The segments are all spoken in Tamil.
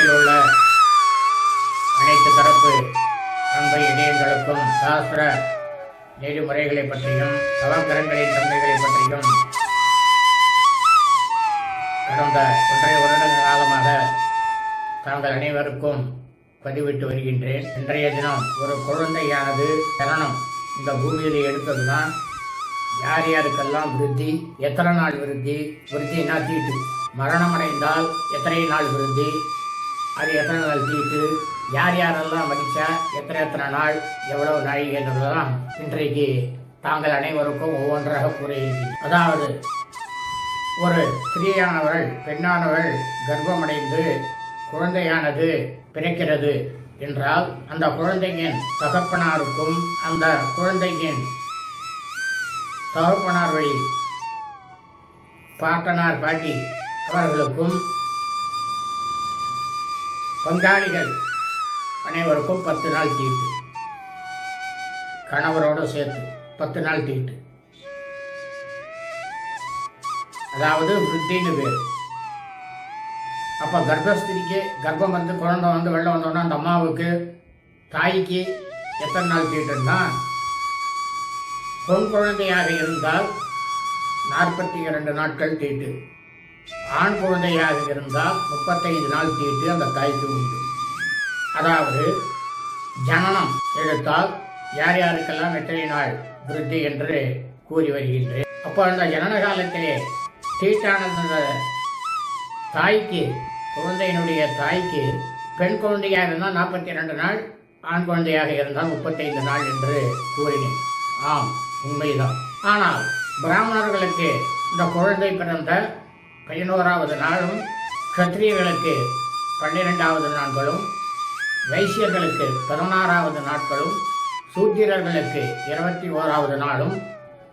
உலகில் உள்ள அனைத்து தரப்பு அன்பை இணையங்களுக்கும் சாஸ்திர நெறிமுறைகளை பற்றியும் நவக்கிரகங்களின் தன்மைகளை பற்றியும் கடந்த 1.5 வருட காலமாக தாங்கள் அனைவருக்கும் பதிவிட்டு வருகின்றேன். இன்றைய தினம் ஒரு குழந்தையானது ஜனனம் இந்த பூமியில் எடுத்ததுதான் யார் யாருக்கெல்லாம் விருத்தி, எத்தனை நாள் விருத்தி, விருத்தினா தீட்டு, மரணம் அடைந்தால் எத்தனை நாள் விருத்தி, அது எத்தனை நாள் தீட்டு, யார் யாரெல்லாம் மதிச்சா எத்தனை நாள், எவ்வளவு நாள் என்றதெல்லாம் இன்றைக்கு தாங்கள் அனைவருக்கும் ஒவ்வொன்றாக கூறியிருக்கிறேன். அதாவது ஒரு ஸ்திரீயானவள், பெண்ணானவள் கர்ப்பமடைந்து குழந்தையானது பிறக்கிறது என்றால் அந்த குழந்தையின் தகப்பனாருக்கும் அந்த குழந்தையின் தகப்பனார் வழி பாட்டனார் பாட்டி அவர்களுக்கும் பங்காளிகள் அனைவருக்கும் 10 நாள் தீட்டு, கணவரோடு சேர்த்து 10 நாள் தீட்டு, அதாவது விருத்தின்னு பேர். அப்போ கர்ப்பஸ்திரிக்கு கர்ப்பம் வந்து குழந்தை வந்து வெள்ளம் வந்தோன்னா அந்த அம்மாவுக்கு தாய்க்கு எத்தனை நாள் தீட்டுன்னா, பொன் குழந்தையாக இருந்தால் 42 நாட்கள் தீட்டு, ஆண் குழந்தையாக இருந்தால் 35 நாள் தீட்டு அந்த தாய்க்கு உண்டு. அதாவது ஜனனம் எடுத்தால் யார் யாருக்கெல்லாம் எத்தனை நாள் விருத்தி என்று கூறி வருகின்றேன். அப்போ அந்த ஜனன காலத்திலே தீட்டானது தாய்க்கு, குழந்தையினுடைய தாய்க்கு பெண் குழந்தையாக இருந்தால் 42 நாள், ஆண் குழந்தையாக இருந்தால் 35 நாள் என்று கூறினேன். ஆம், உண்மைதான். ஆனால் பிராமணர்களுக்கு இந்த குழந்தை பிறந்த 11வது நாளும், கத்திரியர்களுக்கு 12வது நாட்களும், வைசியர்களுக்கு 16வது நாட்களும், சூத்திரர்களுக்கு 21வது நாளும்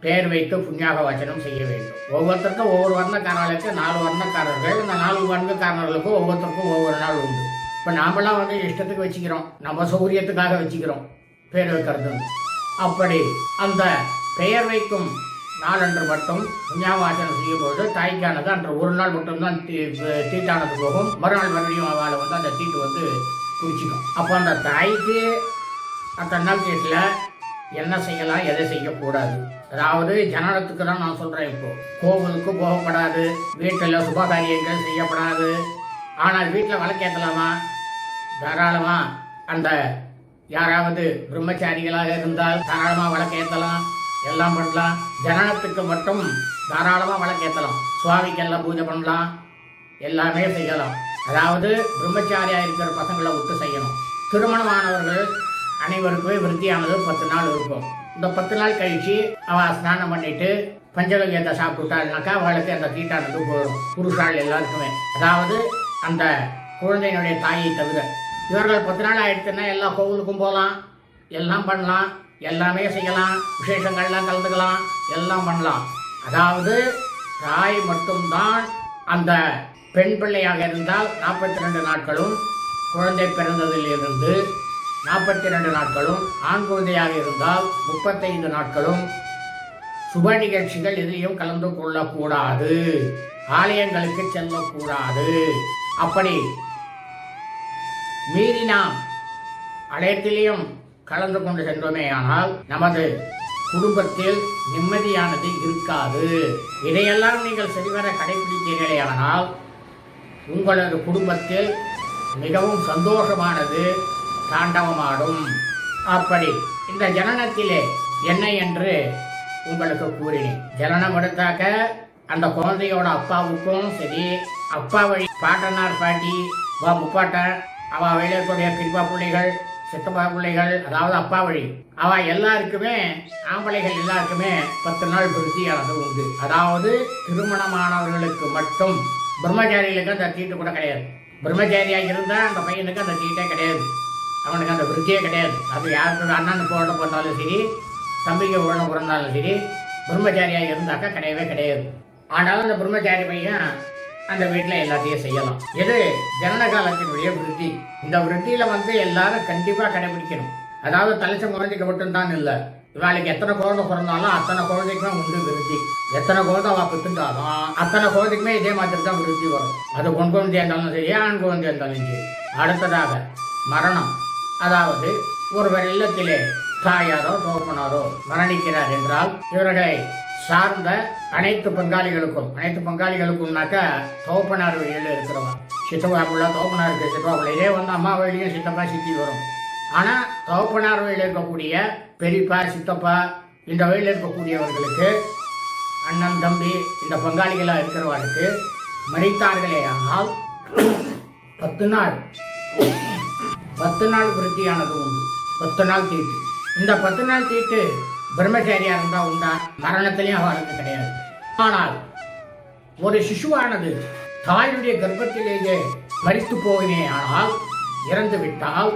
பெயர் வைத்து புண்ணியாக வாசனம் செய்ய வேண்டும். ஒவ்வொருத்தருக்கும் ஒவ்வொரு வர்ணக்காரர்களுக்கு 4 வர்ணக்காரர்கள், இந்த 4 வர்ணக்காரர்களுக்கும் ஒவ்வொருத்தருக்கும் ஒவ்வொரு நாள் உண்டு. இப்போ நாமெல்லாம் வந்து இஷ்டத்துக்கு வச்சுக்கிறோம், நம்ம சௌகரியத்துக்காக வச்சுக்கிறோம் பேர் வைக்கிறது. அப்படி அந்த பெயர் வைக்கும் நாளன்று மட்டும் புண்ணியாவாசனம் செய்யும்போது தாய்க்கானது அன்று ஒரு நாள் மட்டும்தான் தீட்டானது போகும். மறுநாள் மறுபடியும் அவளை வந்து அந்த தீட்டு வந்து குடிச்சிக்கும். அப்போ அந்த தாய்க்கு அத்தனை நாள் தீட்டில் என்ன செய்யலாம், எதை செய்யக்கூடாது, அதாவது ஜனனத்துக்கு தான் நான் சொல்கிறேன். இப்போ கோவிலுக்கு போகப்படாது, வீட்டில் சுபகாரியங்கள் செய்யப்படாது. ஆனால் வீட்டில் விளக்கேற்றலாமா? தாராளமாக. அந்த யாராவது பிரம்மச்சாரிகளாக இருந்தால் தாராளமாக விளக்கேற்றலாம், எல்லாம் பண்ணலாம். ஜனனத்துக்கு மட்டும் தாராளமாக விளக்கேற்றலாம், சுவாமிக்கெல்லாம் பூஜை பண்ணலாம், எல்லாமே செய்யலாம். அதாவது பிரம்மச்சாரியாக இருக்கிற பசங்களை விட்டு செய்யணும். திருமணமானவர்கள் அனைவருக்குமே விருத்தியானது 10 நாள் இருக்கும். இந்த 10 நாள் கழிச்சு அவள் ஸ்நானம் பண்ணிட்டு பஞ்சகவியத்தை சாப்பிட்டுட்டாள்னாக்கா அவளுக்கு அந்த தீட்டானது போயிடும். புருஷாள் எல்லாருக்குமே, அதாவது அந்த குழந்தையினுடைய தாயை தவிர. இவர்கள் 10 நாள் ஆயிடுச்சுன்னா எல்லா கோவிலுக்கும் போகலாம், எல்லாம் பண்ணலாம், எல்லாமே செய்யலாம், விசேஷங்கள்லாம் கலந்துக்கலாம், எல்லாம் பண்ணலாம். அதாவது தாய் மட்டும்தான் அந்த பெண் பிள்ளையாக இருந்தால் 42 நாட்களும், குழந்தை பிறந்ததிலிருந்து 42 நாட்களும், ஆண் குழந்தையாக இருந்தால் 35 நாட்களும் சுப நிகழ்ச்சிகள் எதையும் கலந்து கொள்ளக்கூடாது, ஆலயங்களுக்கு செல்லக்கூடாது. அப்படி மீறி நாம் அனைத்திலையும் கலந்து கொண்டு சென்றோமே ஆனால் நமது குடும்பத்தில் நிம்மதியானது இருக்காது. இதையெல்லாம் நீங்கள் சரிவர கடைபிடித்தீர்களே ஆனால் உங்களது குடும்பத்தில் மிகவும் சந்தோஷமானது தாண்டவமாடும். அப்படி இந்த ஜனனத்திலே என்ன என்று உங்களுக்கு கூறினேன். ஜனனம் எடுத்தாக்க அந்த குழந்தையோட அப்பாவுக்கும் சரி, அப்பா வழி பாட்டனார் பாட்டி முப்பாட்டன் அவ வெளியக்கூடிய பெரியப்பா பிள்ளைகள், சித்தப்பா பிள்ளைகள், அதாவது அப்பா வழி அவ எல்லாருக்குமே, ஆம்பளைகள் எல்லாருக்குமே 10 நாள் விருத்தியானது உண்டு. அதாவது திருமணமானவர்களுக்கு மட்டும், பிரம்மச்சாரிகளுக்கு அந்த தீட்டு கூட கிடையாது. பிரம்மச்சாரியாக இருந்தால் அந்த பையனுக்கு அந்த தீட்டே கிடையாது, அவனுக்கு அந்த விருத்தியே கிடையாது. அது யாருக்கு அண்ணனுக்கு உடனே பிறந்தாலும் சரி, தம்பிக்கு உடனே பிறந்தாலும் சரி, பிரம்மச்சாரியாக இருந்தாக்கா கிடையவே கிடையாது. ஆனாலும் அந்த பிரம்மச்சாரி பையன் அந்த வீட்டில் எல்லாத்தையும் செய்யலாம். இது ஜனன காலத்தினுடைய விருத்தி. இந்த விருத்தியில வந்து எல்லாரும் கண்டிப்பாக கடைபிடிக்கணும். அதாவது தலைச்ச குழந்தைக்கு மட்டும்தான் இல்லை, இவாளுக்கு எத்தனை குழந்தை பிறந்தாலும் அத்தனை குழந்தைக்குமே உண்டு விருத்தி. எத்தனை குழந்தை அவ பெற்றுட்டாலும் அத்தனை குழந்தைக்குமே இதே மாதிரி தான் விருத்தி வரும். அது பொன் குழந்தையா இருந்தாலும் சரி, ஆண் குழந்தையா இருந்தாலும் சரி. அடுத்ததாக மரணம். அதாவது ஒருவர் இல்லத்திலே தாயாரோ தோப்பனாரோ மரணிக்கிறார் என்றால் இவர்களை சார்ந்த அனைத்து பங்காளிகளுக்கும்னாக்க தோப்பனார் வழியில் இருக்கிறவா, சித்தப்பா பிள்ளை தோப்பனாருக்கு சித்தப்பா பிள்ளை, இதே வந்து அம்மா வழியும் சித்தப்பா சித்தி வரும். ஆனால் தோப்பனார் வழியில் இருக்கக்கூடிய பெரியப்பா சித்தப்பா இந்த வழியில் இருக்கக்கூடியவர்களுக்கு, அண்ணன் தம்பி இந்த பங்காளிகளாக இருக்கிறவர்களுக்கு மறித்தார்களே ஆனால் 10 நாள் விருத்தியானது உண்டு. 10 நாள் தீட்டு. இந்த 10 நாள் தீட்டு பிரம்மச்சாரியா இருந்தா உண்டா? மரணத்திலையும் அவருக்கு கிடையாது. ஆனால் ஒரு சிசுவானது தாயுடைய கர்ப்பத்திலேயே மரித்து போகுமே ஆனால், இறந்து விட்டால்,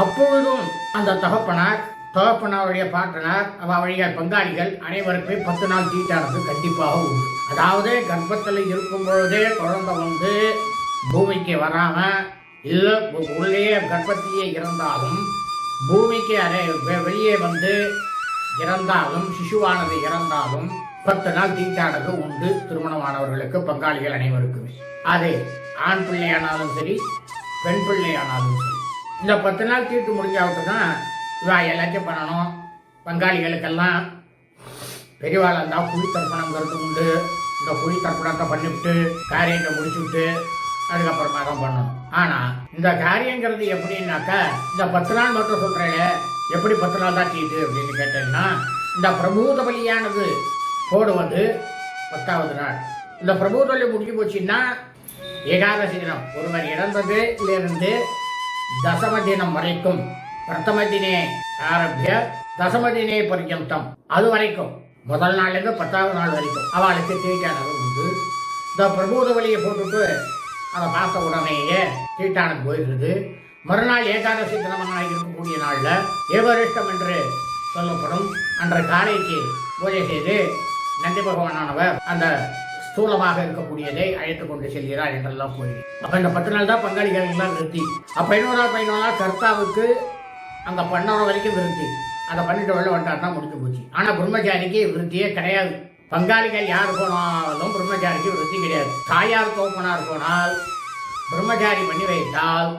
அப்பொழுதும் அந்த தகப்பனாருடைய பாட்டனார் அவருடைய பங்காளிகள் அனைவருக்குமே 10 நாள் தீட்டானது கண்டிப்பாக உண்டு. அதாவது கர்ப்பத்தில் இருக்கும் பொழுதே குழந்தை வந்து பூமிக்கு வராம இல்ல உள்ளே கர்ப்பத்திலேயே இறந்தாலும், பூமிக்கு வெளியே வந்து இறந்தாலும், சிசுவானது இறந்தாலும் 10 நாள் தீட்டானது உண்டு திருமணமானவர்களுக்கு, பங்காளிகள் அனைவருக்குமே. அது ஆண் பிள்ளையானாலும் சரி, பெண் பிள்ளையானாலும் சரி. இந்த 10 நாள் தீட்டு முடிஞ்சாவிட்டு தான் இவா எல்லாத்தையும் பண்ணணும். பங்காளிகளுக்கெல்லாம் பெரியவாள் இருந்தால் குழி தர்ப்பணங்கிறது உண்டு. இந்த குழி தர்ப்பணத்தை பண்ணிவிட்டு காரியத்தை முடிச்சுவிட்டு அதுக்கப்புறமா தான் பண்ணணும். ஆனால் இந்த காரியங்கிறது எப்படின்னாக்கா, இந்த 10 நாள் மட்டும் சொல்கிறேன், எப்படி 10 நாள் தான் தீட்டு அப்படின்னு கேட்டீங்கன்னா, இந்த பிரபூத பலியானது போடுவது 10வது நாள். இந்த பிரபூத பலி முடிஞ்சு போச்சுன்னா ஏகாதசி தினம், ஒருவர் இறந்ததிலிருந்து தசம தினம் வரைக்கும், பிரதம தினே ஆரம்பிய தசம தினே பர்யந்தம், அது வரைக்கும் முதல் நாள்லேருந்து 10வது நாள் வரைக்கும் அவளுக்கு தீட்டானது உண்டு. இந்த பிரபூத பலியை போட்டுட்டு அதை பார்த்த உடனேயே தீட்டானது போயிடுது. மறுநாள் ஏகாதசி தினமாக இருக்கக்கூடிய நாளில் ஏவரிஷ்டம் என்று சொல்லப்படும் அன்ற காலைக்கு பூஜை செய்து நந்தி பகவானானவர் அந்த ஸ்தூலமாக இருக்கக்கூடியதை அழைத்து கொண்டு செல்கிறார் என்றெல்லாம் போயிடுது. அப்போ இந்த 10 நாள் தான் பங்காளிகள் எல்லாம் விருத்தி. அப்போ 11 நாள் கர்த்தாவுக்கு அந்த 12 வரைக்கும் விருத்தி. அதை பண்ணிட்டு வெளில வந்துட்டாருன்னா முடிஞ்சு போச்சு. ஆனால் பிரம்மச்சாரிக்கு விருத்தியே கிடையாது. பங்காளிகள் யார் போனாலும் பிரம்மச்சாரிக்கு விருத்தி கிடையாது. தாயார் தோப்பனார் போனால் பிரம்மச்சாரி பண்ணி வைத்தால்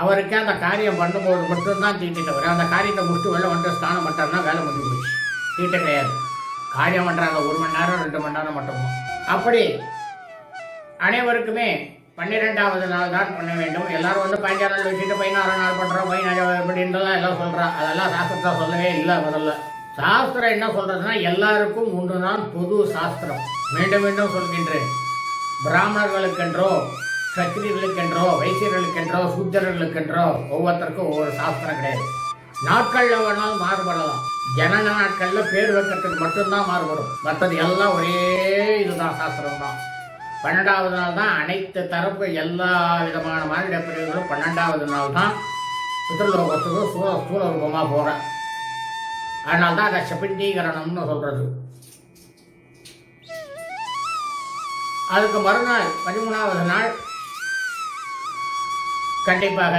அவருக்கு அந்த காரியம் பண்ணும்போது மட்டும்தான் தீட்டு தவிர, அந்த காரியத்தை முடிச்சுட்டு வெளில வந்து ஸ்நானம் பண்ணிட்டாருன்னா வேலை முடிஞ்சு போச்சு, தீட்டு கிடையாது. காரியம் பண்ணுறாங்க 1 மணி நேரம் 2 மணி நேரம் மட்டும். அப்படி அனைவருக்குமே 12வது நாள் தான் பண்ண வேண்டும். எல்லாரும் வந்து 15 நாள் வச்சுட்டு 16 நாள் பண்ணுறோம், 17 இப்படின்றலாம் எல்லாம் சொல்கிறா. அதெல்லாம் சாஸ்திரத்தை சொல்லவே இல்லை. முதல்ல சாஸ்திரம் என்ன சொல்றதுன்னா, எல்லாருக்கும் 3 நாள் பொது சாஸ்திரம். மீண்டும் மீண்டும் சொல்கின்றேன், பிராமணர்களுக்கென்றோ, சத்திரியர்களுக்கென்றோ, வைசியர்களுக்கென்றோ, சூத்திரர்களுக்கென்றோ ஒவ்வொருத்தருக்கும் ஒவ்வொரு சாஸ்திரம் கிடையாது. நாட்களில் வேணாலும் மாறுபடலாம். ஜனன நாட்களில் பேர் வைக்கிறதுக்கு மட்டும்தான் மாறுபடும். மற்றது எல்லாம் ஒரே இதுதான், சாஸ்திரம் தான். 12வது நாள் தான் அனைத்து தரப்பு எல்லா விதமான மாநில பிரிவுகளும் 12வது நாள் தான் பித்ருலோகத்துக்கு ஸ்தூல ரூபமாக போகிறேன். அதனால தான் அதை சபிண்டீகரணம்னு சொல்கிறது. அதுக்கு மறுநாள் 13வது நாள் கண்டிப்பாக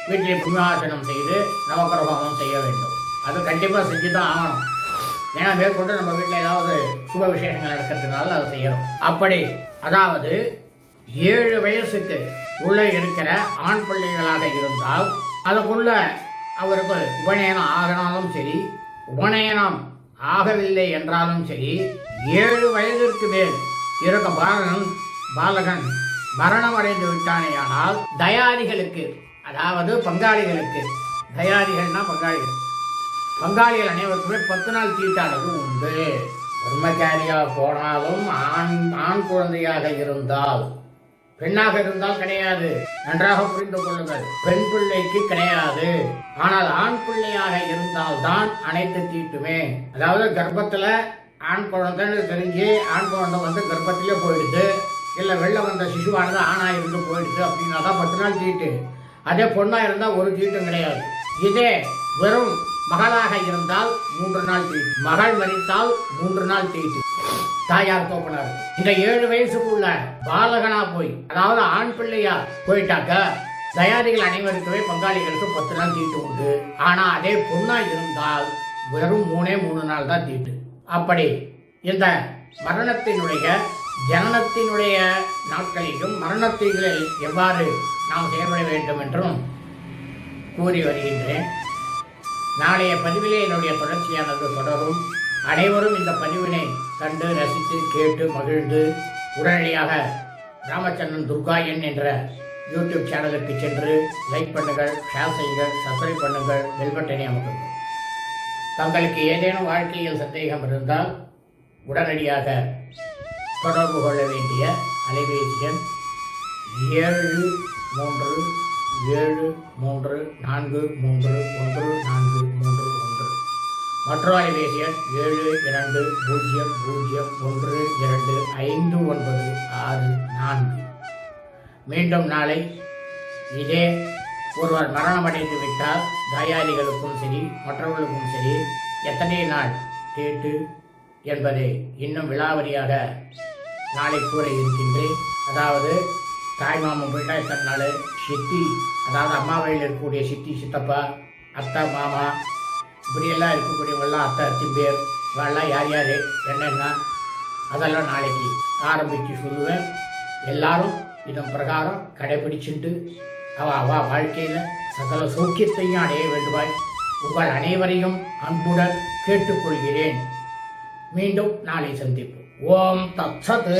வீட்டில் புண்ணியாசனம் செய்து நவகிரகோமம் செய்ய வேண்டும். அது கண்டிப்பாக செஞ்சு தான் ஆகணும். ஏன்னா மேற்கொண்டு நம்ம வீட்டில் ஏதாவது சுப விசேஷங்கள் நடக்கிறதுனால அதை செய்யணும். அப்படி அதாவது 7 வயசுக்கு உள்ளே இருக்கிற ஆண் பிள்ளைகளாக இருந்தால் அதுக்குள்ள அவருக்கு உபநயனம் ஆகினாலும் சரி, உபநயனம் ஆகவில்லை என்றாலும் சரி, 7 வயதிற்கு மேல் இருக்க பாலகன் மரணம் அடைந்து விட்டானேயானால் தயாரிகளுக்கு, அதாவது பங்காளிகளுக்கு, தயாரிகள்னா பங்காளிகள் அனைவருக்குமே 10 நாள் தீட்டானது உண்டு. பிரம்மச்சாரியா போனாலும் ஆண் குழந்தையாக இருந்தால், பெண்ணாக இருந்தால் கிடையாது. நன்றாக புரிந்து கொள்ளுங்கள், பெண் பிள்ளைக்கு கிடையாது. ஆனால் ஆண் பிள்ளையாக இருந்தால்தான் அனைத்து தீட்டுமே. அதாவது கர்ப்பத்துல ஆண் குழந்தைன்னு தெரிஞ்சு ஆண் குழந்தை வந்து கர்ப்பத்திலே போயிடுது, இல்லை வெளில வந்த சிசுவானது ஆணா இருந்து போயிடுது அப்படின்னா தான் 10 நாள் தீட்டு. அதே பொண்ணா இருந்தால் ஒரு தீட்டும் கிடையாது. இதே வெறும் மகளாக இருந்தால் 3 நாள் தீட்டு, மகள் மரித்தால் 3 நாள் தீட்டு. தாயார் தோப்பனார் இந்த 7 வயசுக்குள்ள பாலகனா போய், அதாவது ஆண் பிள்ளையா போயிட்டாக்க தயாரிகள் அனைவருக்குமே பங்காளிகளுக்கு 10 நாள் தீட்டு உண்டு. ஆனா அதே பொண்ணா இருந்தால் வெறும் 3 நாள் தான் தீட்டு. அப்படி இந்த மரணத்தினுடைய ஜனனத்தினுடைய நாட்களிலும் மரணத்திகளில் எவ்வாறு நாம் செயல்பட வேண்டும் என்றும் கூறி வருகின்றேன். நாளைய பதிவிலே என்னுடைய தொடர்ச்சியானது தொடரும். அனைவரும் இந்த பதிவினை கண்டு ரசித்து கேட்டு மகிழ்ந்து உடனடியாக ராமச்சந்திரன் துர்காயன் என்ற யூடியூப் சேனலுக்கு சென்று லைக் பண்ணுங்கள், ஷேர் செய்யுங்கள், சப்ஸ்கிரைப் பண்ணுங்கள், பெல் பட்டனை அமுக்குங்கள். தங்களுக்கு ஏதேனும் வாழ்க்கையில் சந்தேகம் இருந்தால் உடனடியாக தொடர்பு கொள்ள வேண்டிய அலைபேசி எண் 7373431431. மற்றொரு அலைபேசி எண் 7200125964. மீண்டும் நாளை இதே ஒருவர் மரணமடைந்து விட்டால் தாயாரிகளுக்கும் சரி மற்றவர்களுக்கும் சரி எத்தனை நாள் தீட்டு என்பதை இன்னும் விலாவரியாக நாளை கூற இருக்கின்றேன். அதாவது தாய்மாமன் போயிட்டா எத்தனை நாள், சித்தி அதாவது அம்மா வழியில் இருக்கக்கூடிய சித்தி சித்தப்பா அத்தை மாமா இப்படியெல்லாம் இருக்கக்கூடியவங்களாம் அத்தை அத்திம்பேர் இவெல்லாம் யார் யார் என்னென்ன அதெல்லாம் நாளைக்கு ஆரம்பித்து சொல்லுவேன். எல்லாரும் இதன் பிரகாரம் கடைபிடிச்சுட்டு அவ வாழ்க்கையில் சகல சௌக்கியத்தையும் அடைய வேண்டுவாய் உங்கள் அனைவரையும் அன்புடன் கேட்டுக்கொள்கிறேன். மீண்டும் நாளை சந்திப்போம். ஓம் தத்சத்.